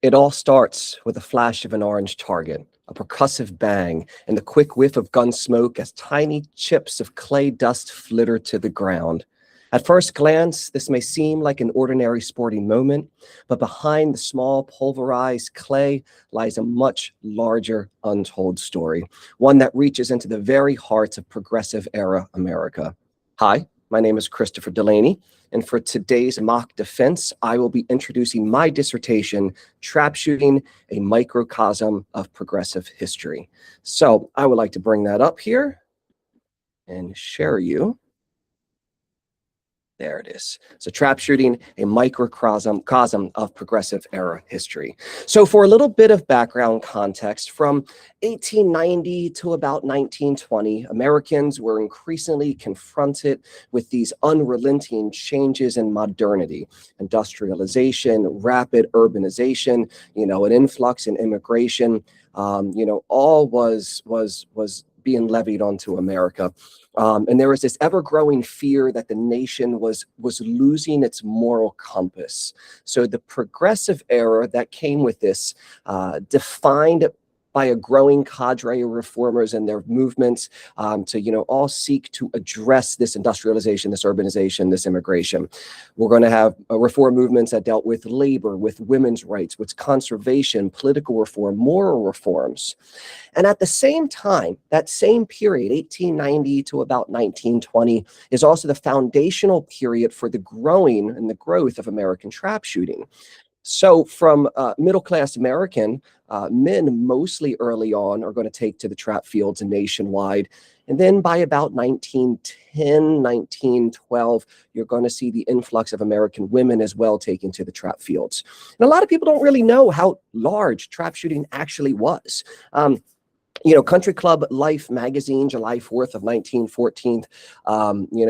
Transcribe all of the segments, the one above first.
It all starts with a flash of an orange target, a percussive bang, and the quick whiff of gun smoke as tiny chips of clay dust flitter to the ground. At first glance, this may seem like an ordinary sporting moment, but behind the small pulverized clay lies a much larger untold story, one that reaches into the very heart of progressive era America. Hi, my name is Christopher Delaney, and for today's mock defense, I will be introducing my dissertation, Trap Shooting, a Microcosm of Progressive History. So I would like to bring that up here and share you. There it is. So trap shooting, a microcosm of progressive era history. So for a little bit of background context, from 1890 to about 1920, Americans were increasingly confronted with these unrelenting changes in modernity, industrialization, rapid urbanization, an influx in immigration, all was being levied onto America. And there was this ever-growing fear that the nation was losing its moral compass. So the progressive era that came with this, defined by a growing cadre of reformers and their movements to, all seek to address this industrialization, this urbanization, this immigration. We're going to have reform movements that dealt with labor, with women's rights, with conservation, political reform, moral reforms. And at the same time, that same period, 1890 to about 1920, is also the foundational period for the growing and the growth of American trap shooting. So from middle-class American, men mostly early on are going to take to the trap fields nationwide. And then by about 1910, 1912, you're going to see the influx of American women as well taking to the trap fields. And a lot of people don't really know how large trap shooting actually was. Country Club Life magazine, July 4th of 1914,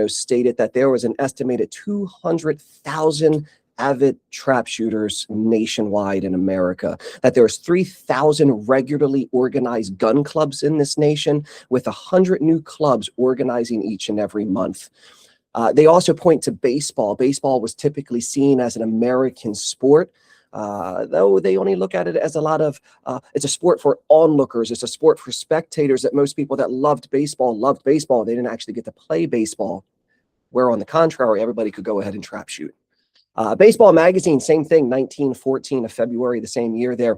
stated that there was an estimated 200,000 avid trap shooters nationwide in America, that there's 3,000 regularly organized gun clubs in this nation, with 100 new clubs organizing each and every month. They also point to baseball. Baseball was typically seen as an American sport, though they only look at it as it's a sport for onlookers. It's a sport for spectators, that most people that loved baseball. They didn't actually get to play baseball, where on the contrary, everybody could go ahead and trap shoot. Baseball magazine, same thing, 1914 of February, the same year there,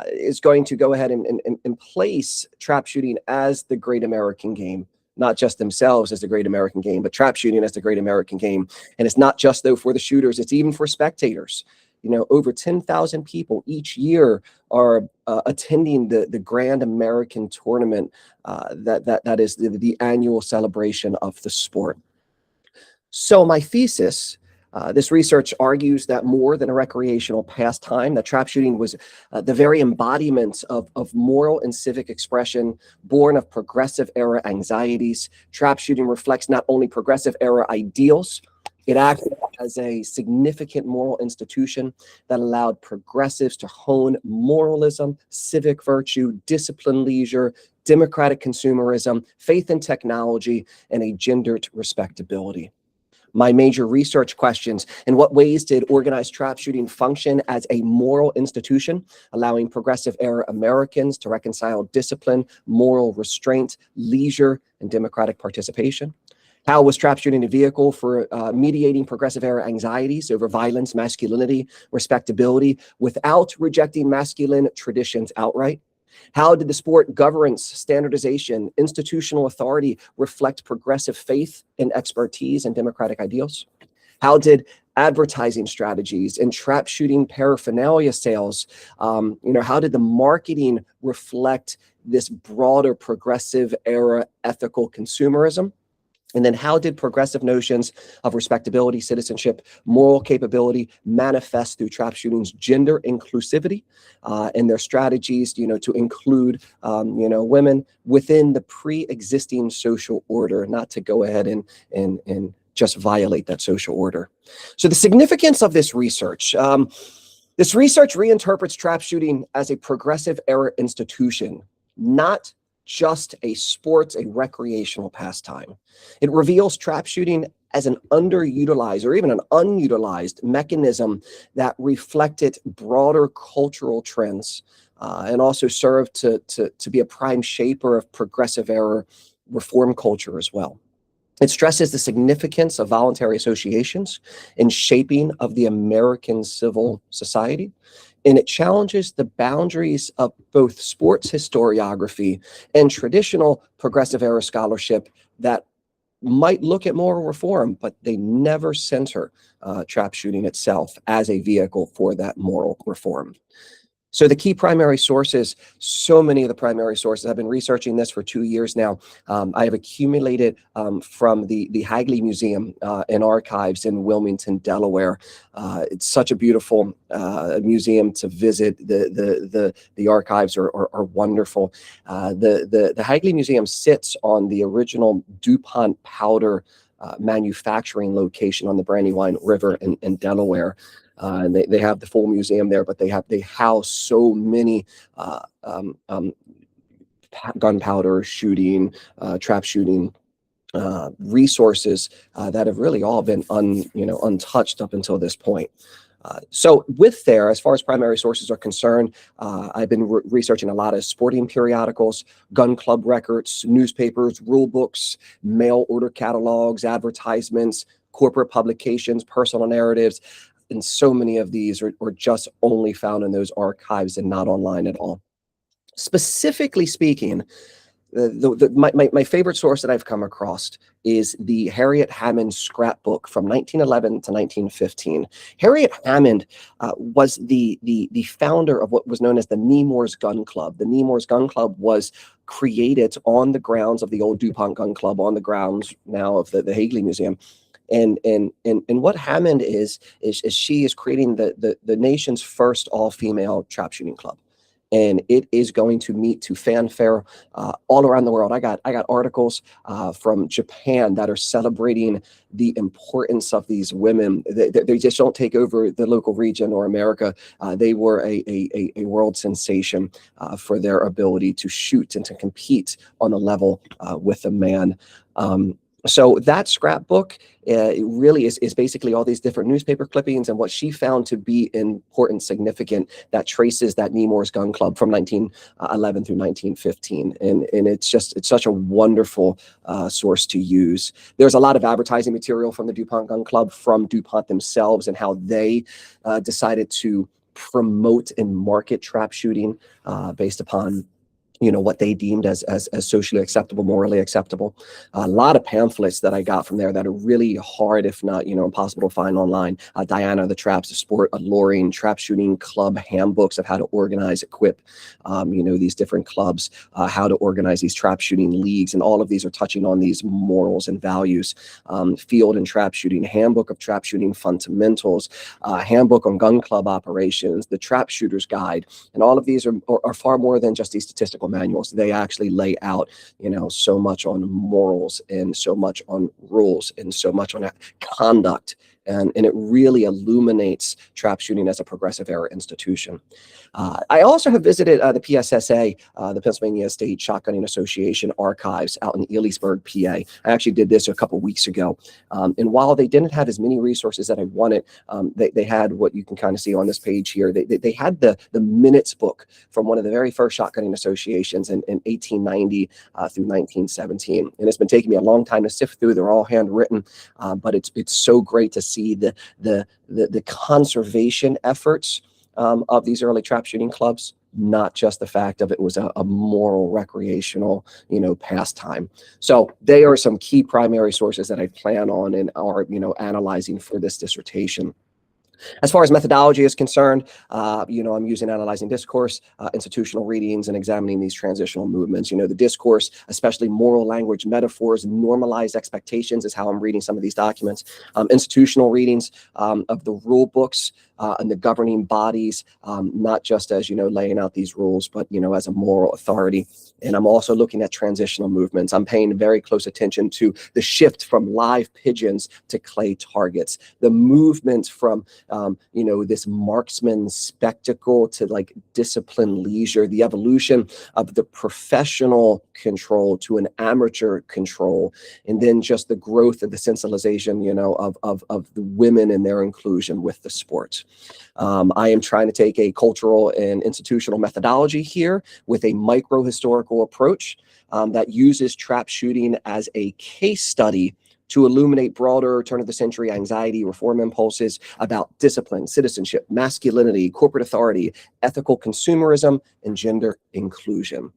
is going to go ahead and place trap shooting as the great American game. Not just themselves as the great American game, but trap shooting as the great American game. And it's not just, though, for the shooters, it's even for spectators. Over 10,000 people each year are attending the Grand American Tournament, that is the annual celebration of the sport. So my thesis, this research argues that more than a recreational pastime, that trap shooting was the very embodiment of moral and civic expression born of progressive era anxieties. Trap shooting reflects not only progressive era ideals, it acted as a significant moral institution that allowed progressives to hone moralism, civic virtue, discipline, leisure, democratic consumerism, faith in technology, and a gendered respectability. My major research questions: in what ways did organized trap shooting function as a moral institution, allowing progressive era Americans to reconcile discipline, moral restraint, leisure, and democratic participation? How was trap shooting a vehicle for mediating progressive era anxieties over violence, masculinity, respectability, without rejecting masculine traditions outright? How did the sport governance, standardization, institutional authority reflect progressive faith and expertise and democratic ideals? How did advertising strategies and trap shooting paraphernalia sales, how did the marketing reflect this broader progressive era ethical consumerism? And then how did progressive notions of respectability, citizenship, moral capability manifest through trap shooting's gender inclusivity and their strategies, to include, women within the pre-existing social order, not to go ahead and just violate that social order. So the significance of this research reinterprets trap shooting as a progressive era institution, not just a sports, a recreational pastime. It reveals trap shooting as an underutilized or even an unutilized mechanism that reflected broader cultural trends, and also served to be a prime shaper of progressive era reform culture as well. It stresses the significance of voluntary associations in shaping of the American civil society, and it challenges the boundaries of both sports historiography and traditional progressive era scholarship that might look at moral reform, but they never center trap shooting itself as a vehicle for that moral reform. So the key primary sources, so many of the primary sources, I've been researching this for 2 years now. I have accumulated from the Hagley Museum and Archives in Wilmington, Delaware. It's such a beautiful museum to visit. The archives are wonderful. The Hagley Museum sits on the original DuPont powder manufacturing location on the Brandywine River in Delaware. And they have the full museum there, but they house so many gunpowder shooting, trap shooting resources that have really all been untouched up until this point. So as far as primary sources are concerned, I've been researching a lot of sporting periodicals, gun club records, newspapers, rule books, mail order catalogs, advertisements, corporate publications, personal narratives. And so many of these are just only found in those archives and not online at all. Specifically speaking, my favorite source that I've come across is the Harriet Hammond scrapbook from 1911 to 1915. Harriet Hammond was the founder of what was known as the Nemours Gun Club. The Nemours Gun Club was created on the grounds of the old DuPont Gun Club, on the grounds now of the Hagley Museum. And what Hammond is she is creating the nation's first all-female trap shooting club, and it is going to meet to fanfare all around the world. I got articles from Japan that are celebrating the importance of these women. They just don't take over the local region or America. They were a world sensation for their ability to shoot and to compete on a level with a man. So that scrapbook really is basically all these different newspaper clippings and what she found to be important, significant, that traces that Nemours Gun Club from 1911 through 1915. And it's such a wonderful source to use. There's a lot of advertising material from the DuPont Gun Club, from DuPont themselves, and how they decided to promote and market trap shooting based upon what they deemed as socially acceptable, morally acceptable. A lot of pamphlets that I got from there that are really hard, if not, impossible to find online. Diana, the Traps, the Sport, Alluring, Trap Shooting Club handbooks of how to organize, equip, these different clubs, how to organize these trap shooting leagues. And all of these are touching on these morals and values. Field and Trap Shooting, Handbook of Trap Shooting Fundamentals, Handbook on Gun Club Operations, the Trap Shooter's Guide. And all of these are far more than just these statistical manuals. They actually lay out, so much on morals and so much on rules and so much on conduct. And it really illuminates trap shooting as a progressive era institution. I also have visited the PSSA, the Pennsylvania State Shotgunning Association archives out in Elysburg, PA. I actually did this a couple weeks ago. And while they didn't have as many resources that I wanted, they had what you can kind of see on this page here. They had the minutes book from one of the very first shotgunning associations in 1890 through 1917. And it's been taking me a long time to sift through. They're all handwritten, but it's so great to see the conservation efforts of these early trap shooting clubs, not just the fact of it was a moral, recreational, pastime. So they are some key primary sources that I plan on and are, analyzing for this dissertation. As far as methodology is concerned, I'm using analyzing discourse, institutional readings, and examining these transitional movements. The discourse, especially moral language, metaphors, normalized expectations is how I'm reading some of these documents. Institutional readings of the rule books and the governing bodies, not just as, laying out these rules, but, as a moral authority. And I'm also looking at transitional movements. I'm paying very close attention to the shift from live pigeons to clay targets, the movement from this marksman spectacle to like discipline leisure, the evolution of the professional control to an amateur control, and then just the growth of the sensibilization, of the women and their inclusion with the sport. I am trying to take a cultural and institutional methodology here with a micro-historical approach that uses trap shooting as a case study to illuminate broader turn-of-the-century anxiety reform impulses about discipline, citizenship, masculinity, corporate authority, ethical consumerism, and gender inclusion.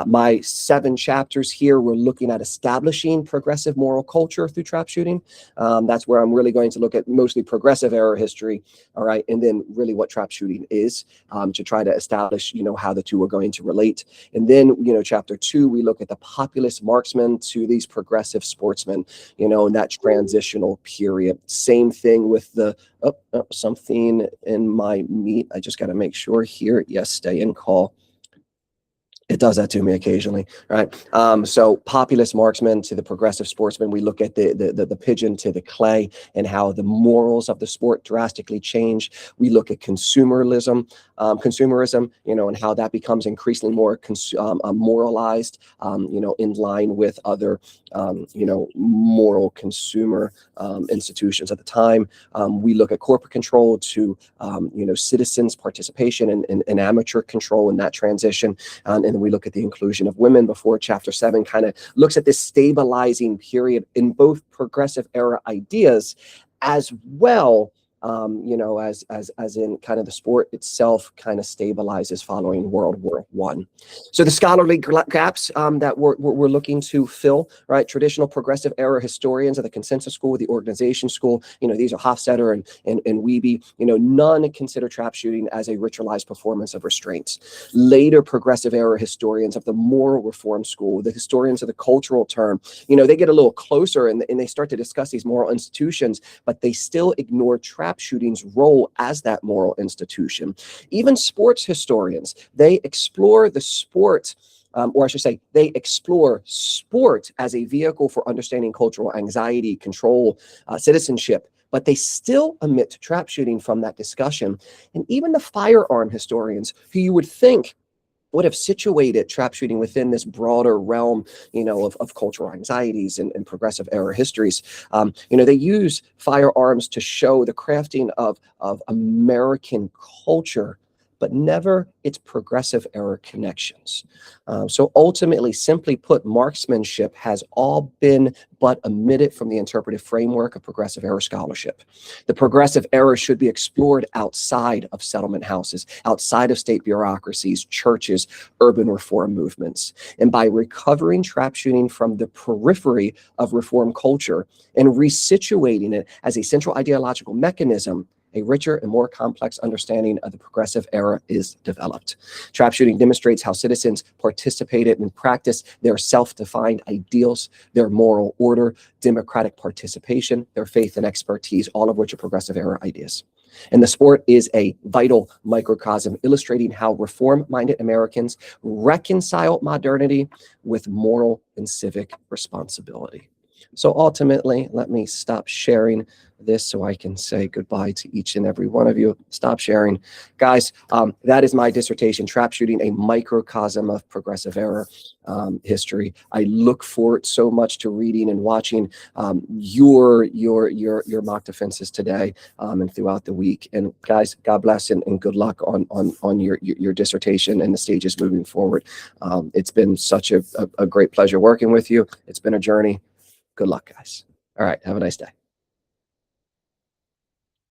My 7 chapters here, we're looking at establishing progressive moral culture through trap shooting. That's where I'm really going to look at mostly progressive era history, all right, and then really what trap shooting is, to try to establish, how the two are going to relate. And then, chapter 2, we look at the populist marksman to these progressive sportsmen, in that transitional period. Same thing with the, something in my meat. I just got to make sure here. Yes, stay in call. It does that to me occasionally, right? So populist marksman to the progressive sportsman, we look at the pigeon to the clay and how the morals of the sport drastically change. We look at consumerism, and how that becomes increasingly more moralized, in line with other, moral consumer institutions at the time. We look at corporate control to, citizens' participation and amateur control in that transition. And we look at the inclusion of women before chapter 7 kind of looks at this stabilizing period in both progressive era ideas as well, as in kind of the sport itself kind of stabilizes following World War I. So the scholarly gaps that we're looking to fill, right? Traditional progressive era historians of the consensus school, the organization school, these are Hofstadter and Wiebe, none consider trap shooting as a ritualized performance of restraints. Later progressive era historians of the moral reform school, the historians of the cultural term, they get a little closer and they start to discuss these moral institutions, but they still ignore trap shooting's role as that moral institution. Even sports historians, they explore the sport, or I should say, they explore sport as a vehicle for understanding cultural anxiety, control, citizenship, but they still omit trap shooting from that discussion. And even the firearm historians, who you would think would have situated trap shooting within this broader realm, of cultural anxieties and progressive era histories. They use firearms to show the crafting of American culture, but never its progressive era connections. So ultimately, simply put, marksmanship has all been but omitted from the interpretive framework of progressive era scholarship. The progressive era should be explored outside of settlement houses, outside of state bureaucracies, churches, urban reform movements. And by recovering trap shooting from the periphery of reform culture and resituating it as a central ideological mechanism, a richer and more complex understanding of the progressive era is developed. Trap shooting demonstrates how citizens participated and practiced their self-defined ideals, their moral order, democratic participation, their faith and expertise, all of which are progressive era ideas. And the sport is a vital microcosm illustrating how reform-minded Americans reconcile modernity with moral and civic responsibility. So ultimately, let me stop sharing this so I can say goodbye to each and every one of you. Stop sharing. Guys, that is my dissertation, Trap Shooting, a Microcosm of Progressive Era History. I look forward so much to reading and watching your mock defenses today and throughout the week. And guys, God bless and good luck on your dissertation and the stages moving forward. It's been such a great pleasure working with you. It's been a journey. Good luck, guys. All right. Have a nice day.